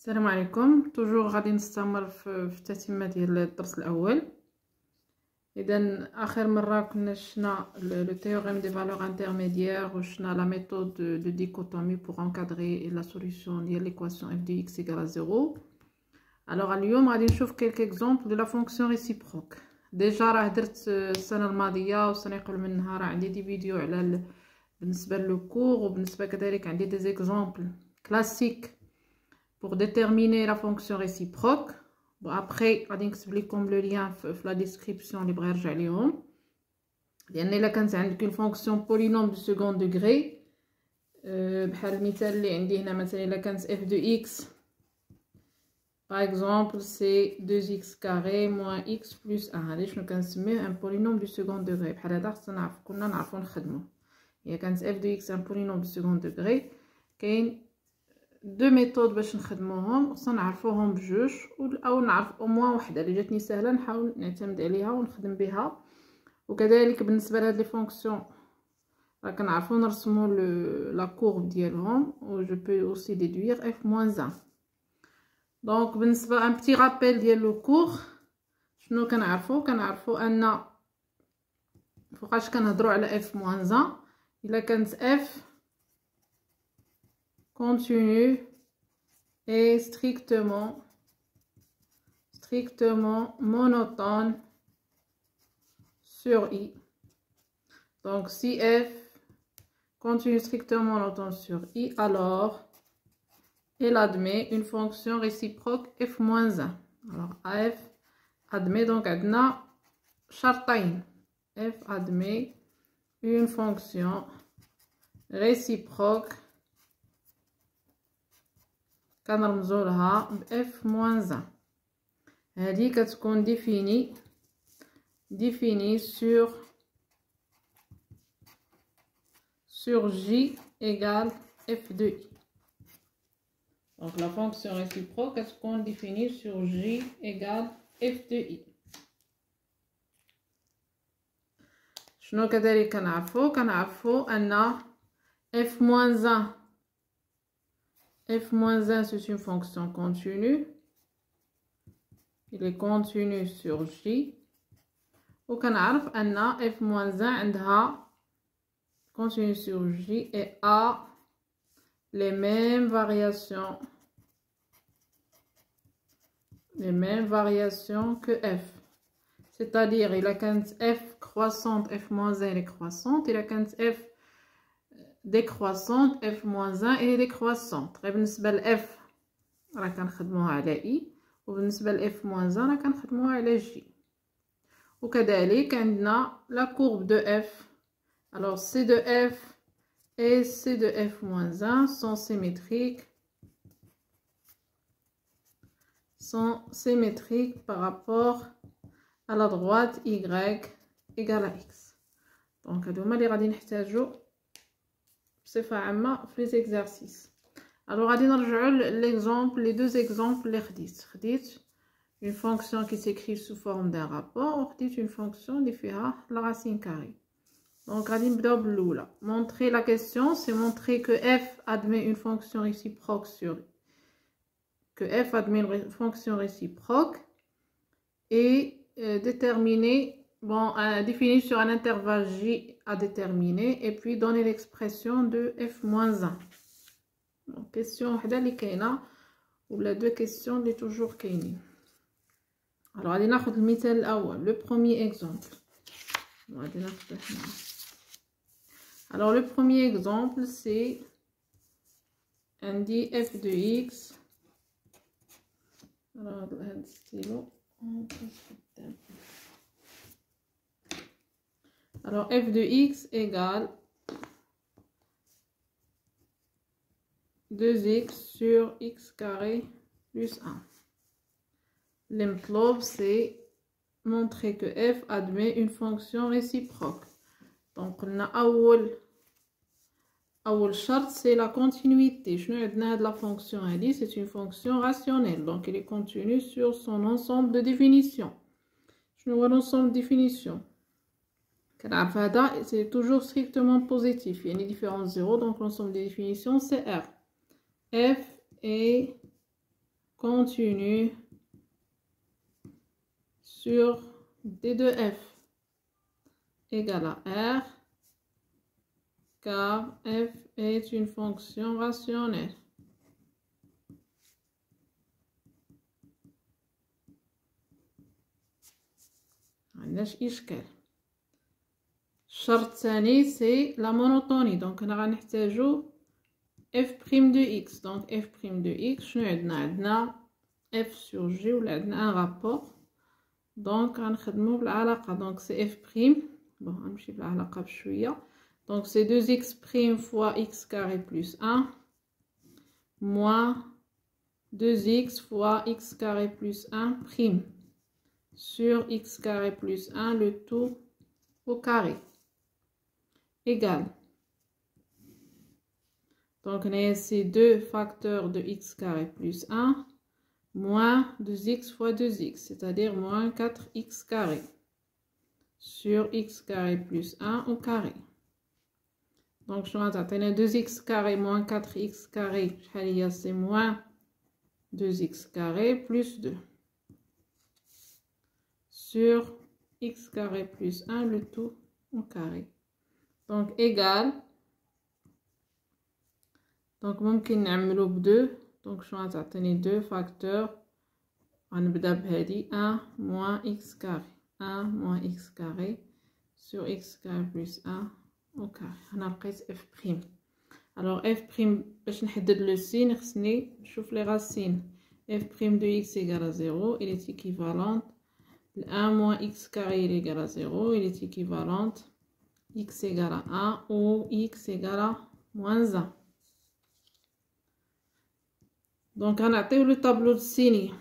السلام عليكم. توجور غادي نستمر في التتمه ديال الدرس الاول. اذا اخر مره كنا شفنا لو تhéorème des valeurs intermédiaires وشفنا la méthode de dichotomie pour encadrer la solution ديال l'équation f de x égale à 0. alors اليوم غادي نشوف quelques exemples de la fonction réciproque. ديجا راه درت السنه الماضيه وسنقل منها راه عندي دي فيديو على بالنسبه للكور وبالنسبه كذلك عندي des exemples classiques pour déterminer la fonction réciproque. Bon, après غادي نكتب لكم لو لين في لا ديسكريبسيون اللي بغا يرجع ليهم. لان الا كانت عندك une fonction polynôme de second degré بحال المثال اللي عندي هنا مثلا الا كانت f de x par exemple c'est 2x carré moins x plus 1. هذا شنو كنسميه un polynôme du second degré. بحال هذا خصنا كنا نعرفو نخدمو. هي كانت f de x un polynôme du second degré. كاين دو ميثود باش نخدموهم، خصنا نعرفوهم بجوج او نعرف او موان وحده اللي جاتني سهله نحاول نعتمد عليها ونخدم بها. وكذلك بالنسبه لهاد لي فونكسيون راه كنعرفو نرسمو لا كورب ديالهم و جو بو اوسي ديدوير f moins 1. دونك بالنسبه ان بتي رابيل ديال لو كور شنو كنعرفو ان فوقاش كنهضروا على f moins 1 الا كانت f continue et strictement monotone sur i. Donc si f continue strictement monotone sur i, alors elle admet une fonction réciproque f moins 1. alors f admet donc عندنا شرطين. f admet une fonction réciproque كنرمزو لها ب f moins 1. هذه كتكون définie sur j égale f de i. donc la fonction réciproque كتكون définie sur j égale f de i. شنو كذلك كنعرفو ان f moins 1 f moins 1 c'est une fonction continue. il est continu sur j. وكنعرف ان f moins 1 عندها continue sur j et a les mêmes variations que f. c'est-à-dire il a كانت f croissante f moins 1 elle est croissante. il a كانت f décroissante f moins 1 et décroissante. غير بالنسبه ل f راه كنخدموها على i وبالنسبه ل f moins 1 راه كنخدموها على j. وكذلك عندنا la courbe de f. alors c de f et c de f moins 1 sont symétriques par rapport à la droite y égale à x. donc هادو هما اللي غادي نحتاجو بصفه عامه في les exercices. alors غادي نرجعوا l'exemple les deux exemples اللي خديت une fonction qui s'écrit sous forme d'un rapport وخديت une fonction اللي فيها la racine carrée. donc غادي نبداو بالاولى. montrer la question c'est montrer que f admet une fonction réciproque et déterminer définir sur un intervalle j à déterminer et puis donner l'expression de f moins 1. donc question وحده اللي كاينه ولا deux questions اللي toujours كاينين. alors غادي ناخذ المثال الاول le premier exemple. غادي ناخذ هنا. alors le premier exemple c'est عندي f de x. alors هذا الستيلو alors f de x égale 2x sur x carré plus 1. l'improbe c'est montrer que f admet une fonction réciproque. donc on a أول شرط c'est la continuité. شنو عندنا هاد la fonction هادي c'est une fonction rationnelle donc elle est continue sur son ensemble de définition. شنو هو l'ensemble de définition؟ كنعرف هذا c'est toujours strictement positif يعني différence 0 donc l'ensemble des définitions c'est R. f est continue sur D de F égale à R, car F est une fonction rationnelle. عندناش إشكال. الشرط الثاني سي لا مونوتوني، دونك هنا غنحتاجو f prime de x. دونك f prime de x شنو عندنا f sur g ولا عندنا ان رابور، دونك غنخدمو بالعلاقة. دونك سي f prime، بون غنمشي بالعلاقة بشوية. دونك سي 2x prime fois x carré plus 1 moins 2x fois x carré plus 1 prime sur x carré plus 1 le tout au carré égale. Donc on a ces deux facteurs de x carré plus 1 moins 2x fois 2x, c'est-à-dire moins 4x carré sur x carré plus 1 au carré. Donc je vais atteindre 2x carré moins 4x carré, c'est moins 2x carré plus 2 sur x carré plus 1 le tout au carré. Donc égal. Donc ممكن نعملو ب2. Donc شنو غتعطيني 2 فاكتور، غنبدا بهادي 1 moins x carré 1 moins x carré sur x carré plus 1 au carré. هنا لقيت f prime. Alors f prime باش نحدد لو سين خصني نشوف لي راسين. f prime de x égale à 0, il est équivalente. 1 moins x carré il est égal à 0, il est équivalente x égale à 1 ou x égale à moins 1. Donc on a le tableau de signe.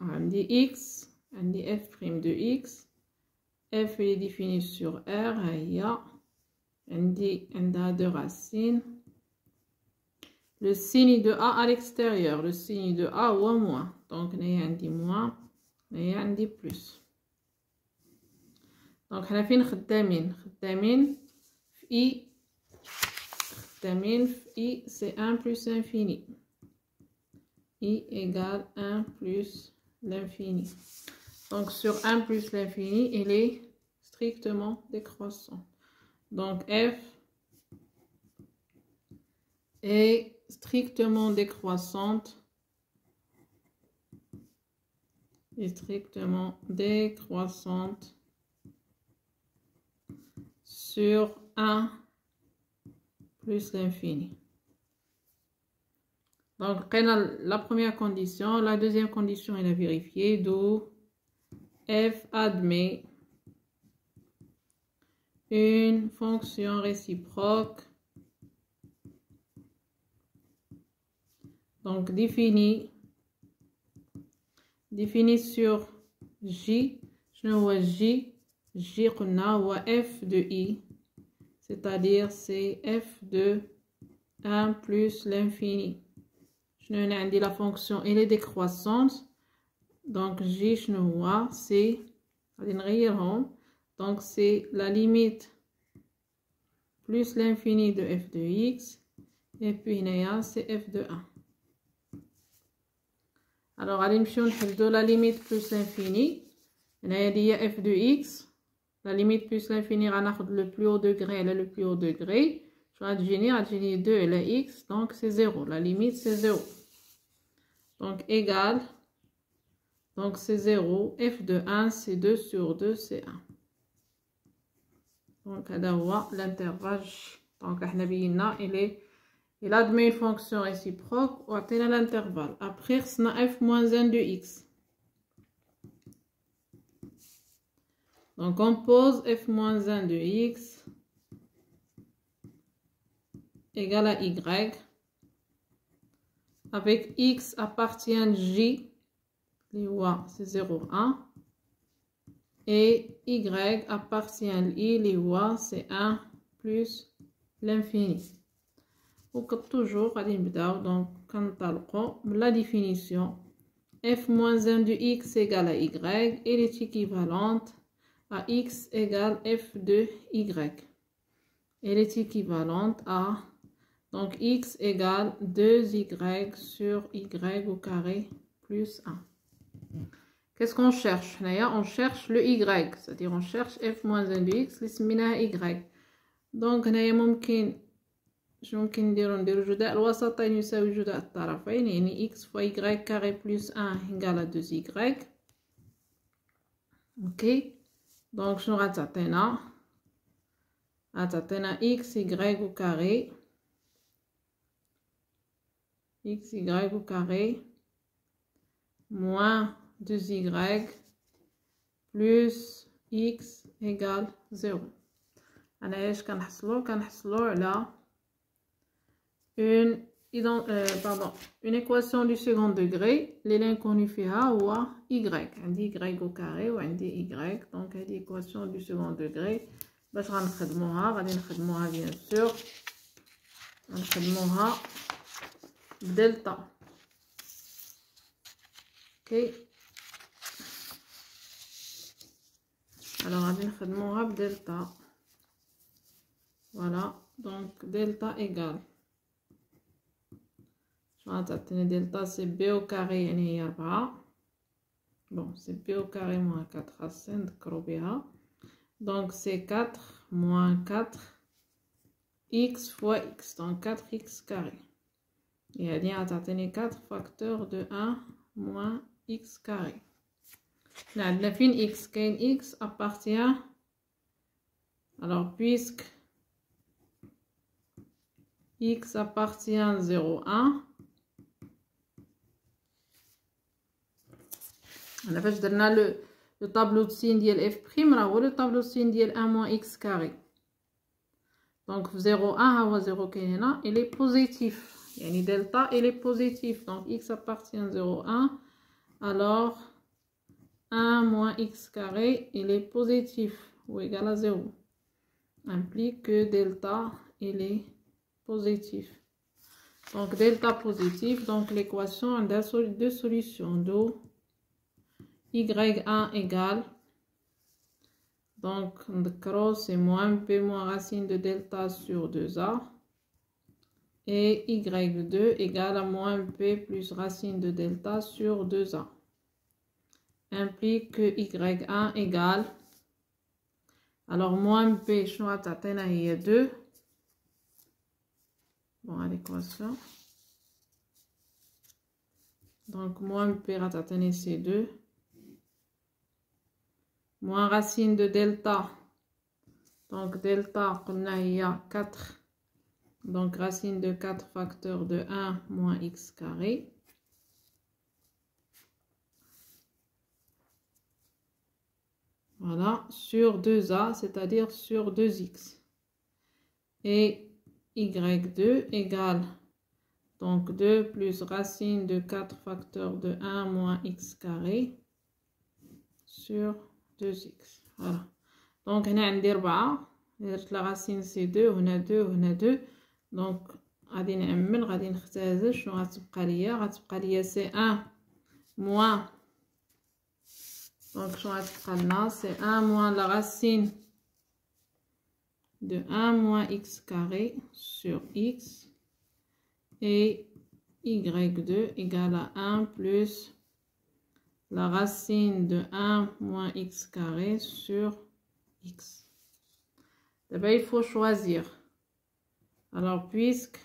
On dit x, on dit f prime de x. F est défini sur R. On dit on a deux racines. Le signe de A à l'extérieur, le signe de A ou moins. Donc on dit moins, on dit plus. Donc on a fait خدامين في I. I c'est 1 plus infini. I égale 1 plus l'infini. Donc sur 1 plus l'infini, il est strictement décroissant. Donc f est strictement décroissante. Sur 1 plus l'infini. Donc, la première condition, la deuxième condition est à vérifier, d'où f admet une fonction réciproque, donc définie sur J. Je vois J قلنا هو f de I, c'est-à-dire c'est f de 1 plus l'infini. Je n'ai la fonction elle est décroissante, donc J je vois c'est donc c'est la limite plus l'infini de f de x, et puis c'est f de 1. Alors allez de la limite plus l'infini, il y a f de x. La limite plus l'infini, on a le plus haut degré, le plus haut degré. Je vais adjunir 2 et la x, donc c'est 0. La limite c'est 0. Donc égal, donc c'est 0. F de 1 c'est 2 sur 2 c'est 1. Donc l'intervalle. Donc il admet une fonction réciproque ou atteint l'intervalle. Après on a f moins 1 de x. Donc on pose f moins 1 de x égale à y, avec x appartient à j, c'est 0, 1, et y appartient à i, c'est 1 plus l'infini. Donc toujours, donc quand la définition, f moins 1 de x égale à y, elle est équivalente à x égale f de y. Elle est équivalente à Donc, x égale 2y sur y au carré plus 1. Qu'est-ce qu'on cherche? On cherche le y, c'est-à-dire on cherche f moins 1 de x, اللي y. Donc, ممكن نديرو جداء الوسطين يساوي جداء الطرفين، يعني x fois y carré plus 1 égale à 2y. اوكي، دونك شنو غتعطينا x y au carré au carré moins 2y plus x égale 0. أنا إيش كنحصلو على une équation du second degré اللي l'inconnu فيها هو y. عندي y au carré وعندي y، donc هذه équation du second degré. باش غنخدموها bien sûr غنخدموها بدلتا. اوكي، alors غادي نخدموها بدلتا. voilà، donc delta égale شنو غتعطيني دلتا؟ سي بي au carré، يعني هي 4. bon c'est b au carré moins 4 خاصنا نذكرو بها. donc c'est 4 moins 4 x fois x، donc 4x carré. et هادي غتعطيني 4 facteur de 1 moins x carré. là عندنا فين x؟ كاين x appartient، alors puisque x appartient 0 1. انا فاش درنا لو طابلو دو سين ديال اف بريم راه هو لو طابلو دو سين ديال 1 موان اكس كاري. دونك في 0 1 ها هو 0 كاين هنا الي بوزيتيف، يعني دلتا الي بوزيتيف. دونك اكس appartient 0 1 alors 1 moins x carré il est positif ou égal à 0, implique que delta il est positif. donc delta positif, donc l'équation a deux solutions. d'où y1 égale, donc c'est moins p moins racine de delta sur 2a, et y2 égale à moins p plus racine de delta sur 2a, implique que y1 égale, alors moins p شنو غتعطينا هي 2. bon à l'équation, donc moins p غتعطيني c'est 2 moins racine de delta, donc delta قلنا هي 4, donc racine de 4 facteur de 1 moins x carré, voilà, sur 2a, c'est-à-dire sur 2x, et y2 égale, donc 2 plus racine de 4 facteur de 1 moins x carré sur 2x. voilà, donc هنا عندي 4 درت لا racine c'est 2 وهنا 2 وهنا 2، donc غادي نعمل غادي نختزل. شنو غتبقى ليا؟ سي 1 moins، donc شنو غتبقى لنا؟ سي 1 moins la racine de 1 moins x carré sur x, et y2 égale à 1 plus la racine de 1 moins x carré sur x. D'abord il faut choisir. alors puisque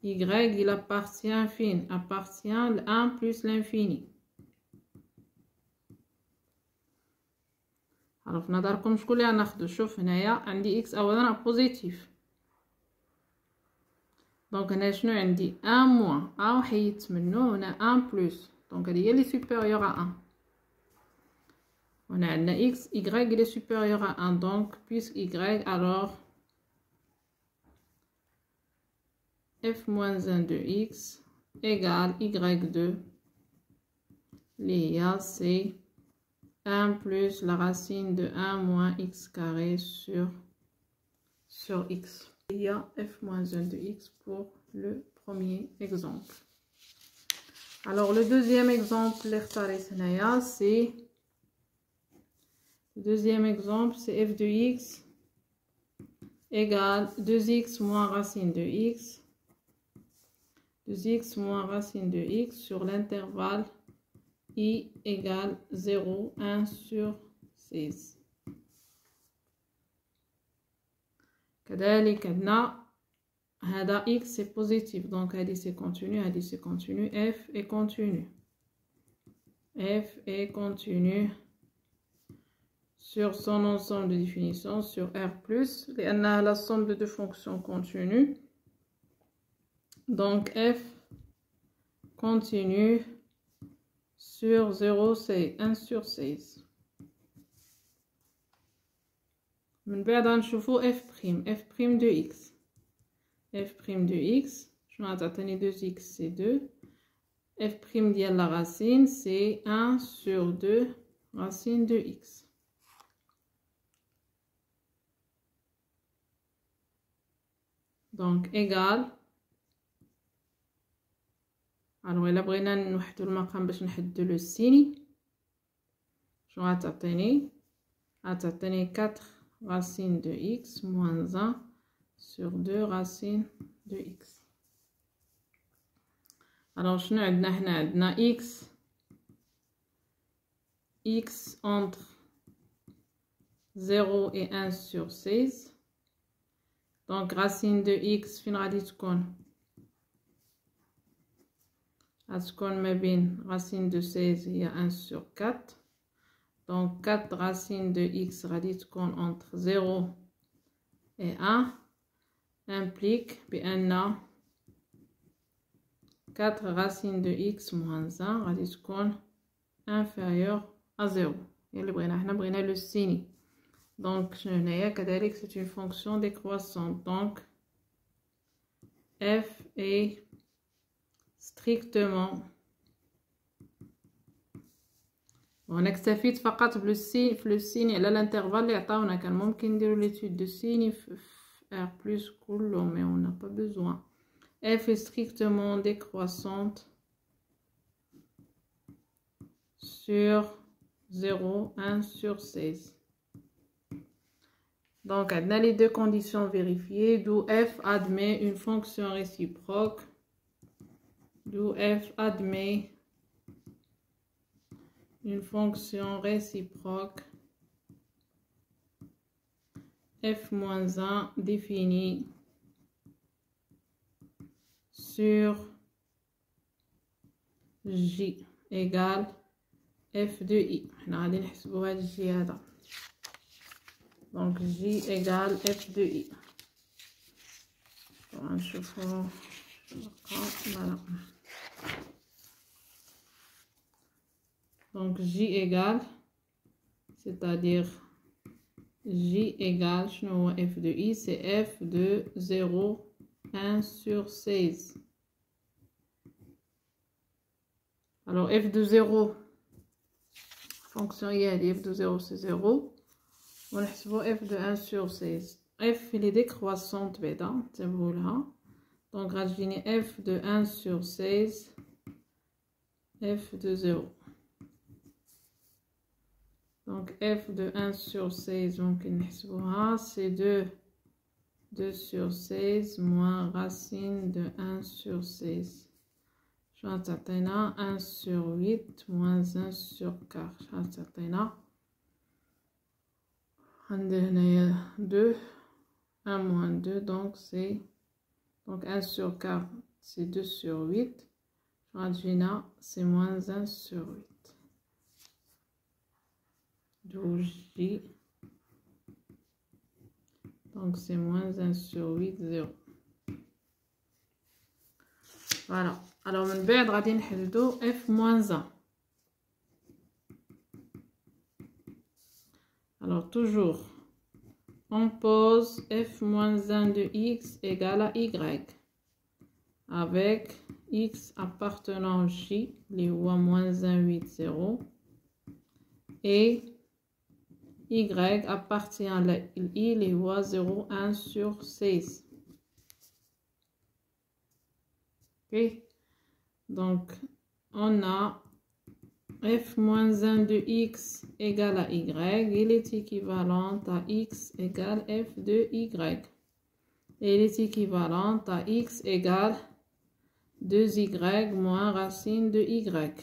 y il appartient fin, appartient le 1 plus l'infini. alors في نظركم شكون اللي غناخدو؟ شوف هنايا عندي x اولا بوزيتيف، دونك هنا شنو عندي؟ 1 موان ا وحيدت منه، هنا 1 بلس، دونك هذه هي لي سوبيريور ا 1. هنا عندنا x y il est supérieur à 1, donc puisque y, alors f moins 1 de x égale y2 l'IA c'est 1 plus la racine de 1 moins x carré sur x. Il y a f moins 1 de x pour le premier exemple. alors le deuxième exemple c'est le deuxième exemple, c'est f de x égale 2x moins racine de x. 2x moins racine de x sur l'intervalle I égale 0, 1 sur 16. كذلك عندنا هذا x c'est positif, donc هذه c'est continu, هذه c'est continu, f est continu. F est continu sur son ensemble de définitions sur R+, لأنها la somme de deux fonctions continues. Donc F continue sur 0, c'est 1 sur 16. من بعد نشوفو f' de x. f' de x, شنو غتعطيني 2x c'est 2. f' ديال la racine c'est 1 sur 2 racine de x. Donc égal. Alors إلا بغينا نوحدو المقام باش نحدو لو السيني شنو غتعطيني 4 racine de x moins 1 sur 2 racine de x. Alors شنو عندنا هنا عندنا x entre 0 et 1 sur 16. Donc racine de x فين غادي تكون غتكون ما بين racine de 16 هي 1 sur 4. Donc 4 racine de x غادي تكون entre 0 et 1 implique بأن 4 racine de x moins 1 غادي تكون inférieur à 0. هي اللي بغينا حنا بغينا لو سيني. Donc شنو هنايا كذلك c'est une fonction décroissante. Donc f est strictement ونكتفي فقط بالسيني على الانترفال اللي عطاونا. كان ممكن نديرو ليتود دو سيني في R plus كله mais on n'a pas besoin. f est strictement décroissante sur 0, 1 sur 16. Donc on a les deux conditions vérifiées, d'où f admet une fonction réciproque, d'où f admet une fonction réciproque f-1 définie sur j égale f de i. حنا غادي نحسبوا هاد الجي هذا. Donc j égale f de i. نشوفوا voilà. Donc j égale, c'est-à-dire j égale شنو هو f de i, c'est f de 0, 1 sur 16. Alors f de 0, fonction y f de 0 c'est 0. On va f de 1 sur 16. f il est décroissante بعدا تبولها. Donc غتجيني f de 1 sur 16, f de 0. Donc f de 1 sur 16 ممكن نحسبوها c'est 2 sur 16 moins racine de 1 sur 16. شنو تعطينا 1 sur 8 moins 1 sur 4. شنو تعطينا عندنا هنايا 2 1 moins 2 donc c'est donc 1 sur 4 c'est 2 sur 8. غتجينا c'est moins 1 sur 8. D'où j. Donc c'est moins 1 sur 8, 0. Voilà. Alors من بعد غادي نحددو f moins 1. Alors toujours on pose f moins 1 de x égale à y avec x appartenant j les voies moins 1 8 0 et y appartient à i les voies 0 1 sur 16. Ok, donc on a f moins 1 de x égale à y, il est équivalent à x égale f de y. et elle est équivalente à x égale 2y moins racine de y.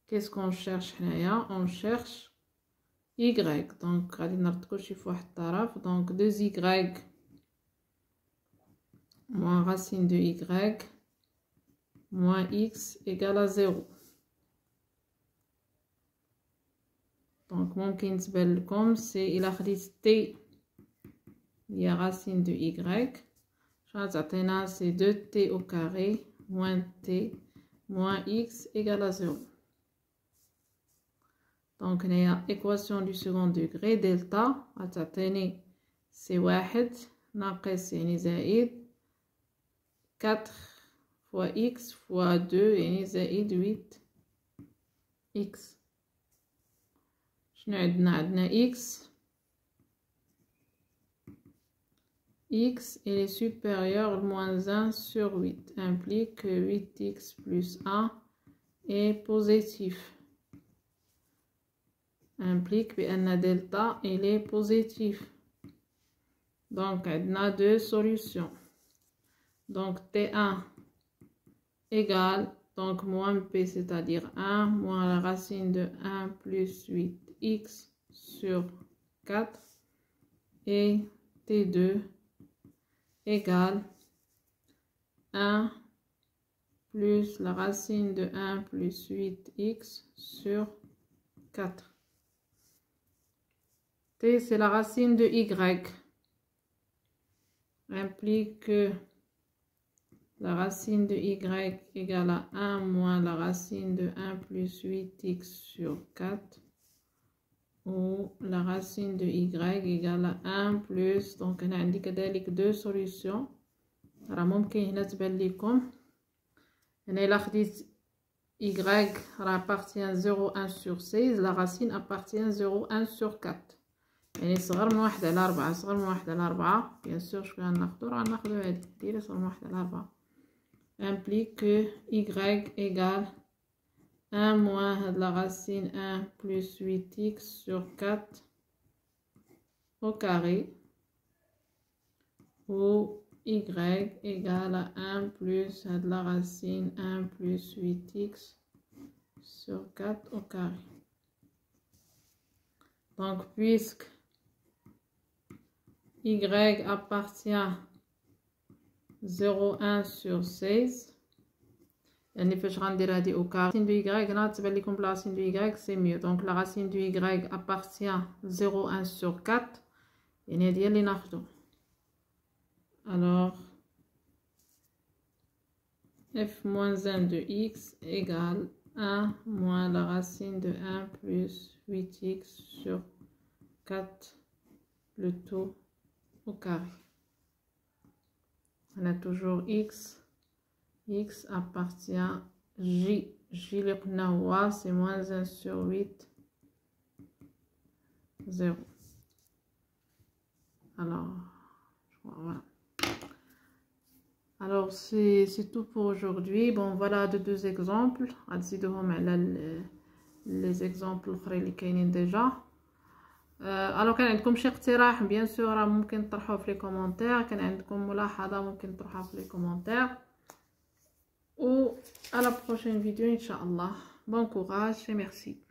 Qu'est-ce qu'on cherche là? On cherche y. Donc, غادي نرد كلشي في واحد الطرف. Donc, 2y moins racine de y moins x égale à 0. Donc, ممكن تبان لكم سي إلا خديت t هي racine de y شحال تعطينا سي 2t au carré moins t moins x égale à 0. Donc هنايا équation du second degré delta غتعطيني سي 1 ناقص يعني زائد 4 fois x fois 2 يعني زائد 8 x. شنو عندنا x est supérieur à moins 1 sur 8 implique que 8x plus 1 est positif. Implique que delta il est positif. Donc on a deux solutions. Donc T1 égale donc moins P, c'est-à-dire 1 moins la racine de 1 plus 8x sur 4 et T2 égale 1 plus la racine de 1 plus 8x sur 4. T, c'est la racine de y. Implique que la racine de y égale à 1 moins la racine de 1 plus 8x sur 4. Ou la racine de y égale à 1 plus, donc on a indiqué deux solutions. راه ممكن هنا تبان لكم هنا إلا خديت y راه appartient 0,1 sur 16 la racine appartient 0,1 sur 4 يعني صغر من 1 على 4 صغر من 1 على 4 bien sûr شكون غناخدو راه غناخدو هادي اللي صغر من 1 على 4 implique que y égale 1 moins la racine 1 plus 8x sur 4 au carré ou y égale à 1 plus la racine 1 plus 8x sur 4 au carré. Donc puisque y appartient 0,1 sur 16 يعني فاش غندير هادي au carré racine de y هنا تبان لكم la racine de y c'est mieux. Donc la racine de y appartient 0,1 sur 4 يعني هادي هي اللي ناخدو. Alors f moins 1 de x égale 1 moins la racine de 1 plus 8x sur 4 le tout au carré. On a toujours x appartient j اللي قلنا هو c'est moins 1 sur 8 0. Alors voilà. Alors c'est tout pour aujourd'hui. Bon voilà deux exemples غنزيدوهم على les exemples الاخرين اللي كاينين ديجا. الو كان عندكم شي اقتراح بيان سور راه ممكن تطرحوه في لي كومونتير، كان عندكم ملاحظه ممكن تطرحوها في لي كومونتير. و à la prochaine vidéo ان شاء الله. Bon courage et merci.